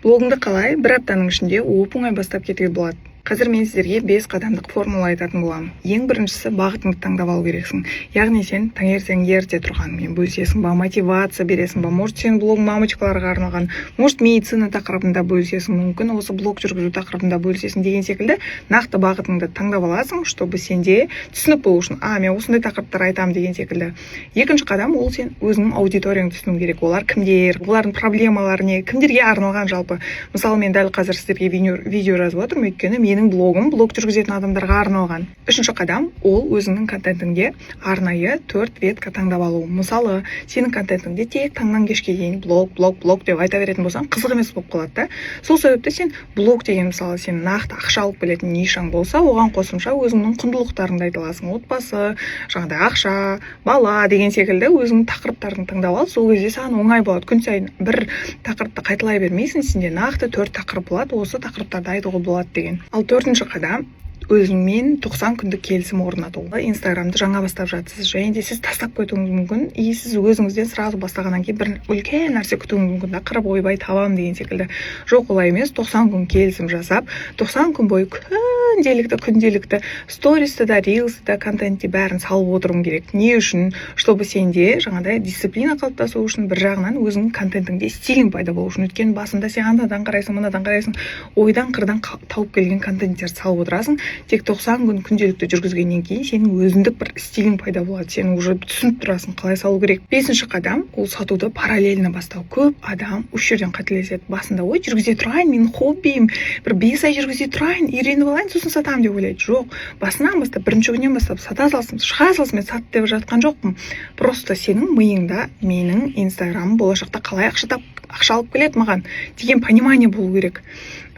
Блогыңды қалай бір аптаның ішінде оп-оңай бастап кетуге болады? Қазір мен сіздерге 5 қадамдық формула айтатын боламын. Ең біріншісі бағытыңды таңдап алу керексің. Яғни сен таңертең ерте тұрғанмен бөлісесің ба, мотивация бересің ба, может сен блог мамочкаларға арналған, может медицина тақырыбында бөлісесің, мүмкін осы блог жүргізу тақырыбында бөлісесің деген секілді нақты бағытыңды таңдап аласың, чтобы сенде түсінік болу үшін, мен осындай тақырыптар айтамын деген секілді. Екінші қадам ол сен өзіңнің аудиторияңды түсіну керек. Олар кімдер, олардың проблемалары не, кімдерге арналған жалпы. Мысалы мен дәл қазір сіздерге видео жазып отырмын, өйткені менің блогым блог жүргізетін адамдарға арналған. Үшінші қадам ол өзіңнің контентіңде арнайы 4 ветка таңдап алу. Мысалы, сенің контентіңде тек таңнан кешке дейін блог деп айта беретін болсаң, қызық емес болып қалады да. Сол себепті сен блог деген мысалы сен нақты ақша алып келетін нишаң болса, оған қосымша өзіңнің құндылықтарыңды айта аласың. Отбасы, жаңағыдай ақша, бала деген секілді өзіңнің тақырыптарын таңдап ал. Сол кезде саған оңай болады. Күн сайын бір тақырыпты қайталай бермейсің, сенде нақты 4 тақырып болады, осы тақырыптарды айтуға болады деген. Ал төртінші қадам өзіңмен 90 күндік келісім орнату. Инстаграмды жаңа бастап жатсыз, және де сіз тастап кетуіңіз мүмкін, сіз өзіңізден сразу бастағаннан кейін бір үлкен нәрсе күтуіңіз мүмкін, тақырып ойбай табам деген секілді. Жоқ, олай емес. 90 күн келісім жасап, 90 күн бойы күнделікті стористі да, рилсті да, контентте бәрін салып отыруың керек. Не үшін? Чтобы сенде жаңағыдай дисциплина қалыптасу үшін, бір жағынан өзіңнің контентіңде стилің пайда болу үшін. Өйткені басында сен анадан қарайсың, мынадан қарайсың, ойдан қырдан тауып келген контенттерді салып отырасың. Тек 90 күн күнделікті жүргізгеннен кейін сенің өзіндік бір стилің пайда болады. Сен уже түсініп тұрасың қалай салу керек. Бесінші қадам ол сатуды параллельно бастау. Көп адам осы жерден қателеседі. Басында ой, жүргізе тұрайын, менің хоббиім, бір 5 ай жүргізе тұрайын, үйреніп алайын, сосын сатамын деп ойлайды. Жоқ, басынан бастап, бірінші күннен бастап сата салсын, шыға салсын, мен сат деп жатқан жоқпын. Просто сенің миыңда менің инстаграмым болашақта қалай ақша алып келеді маған деген понимание болу керек.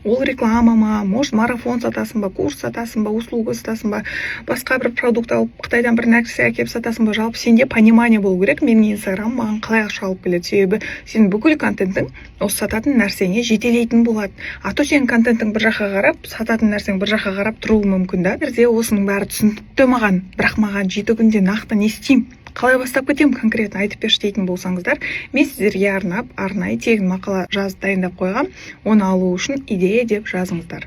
Ол реклама ма, может марафон сатасың ба, курс сатасың ба, услуга сатасың ба, басқа бір продукт алып, Қытайдан бір нәрсе әкеліп сатасың ба, жалпы сенде понимание болу керек. Менің инстаграмым маған қалай ақша алып келеді, себебі сенің бүкіл контентің осы сататын нәрсеңе жетелейтін болады. А то сенің контентің бір жаққа қарап, сататын нәрсең бір жаққа қарап тұруы мүмкін да. Бірде осының бәрі түсінікті маған, бірақ маған 7 күнде нақты не істеймін, қалай бастап кетемін конкретно айтып берші дейтін болсаңыздар, мен сіздерге арнайы тегін мақала жазып дайындап қойғам. Оны алу үшін идея деп жазыңыздар.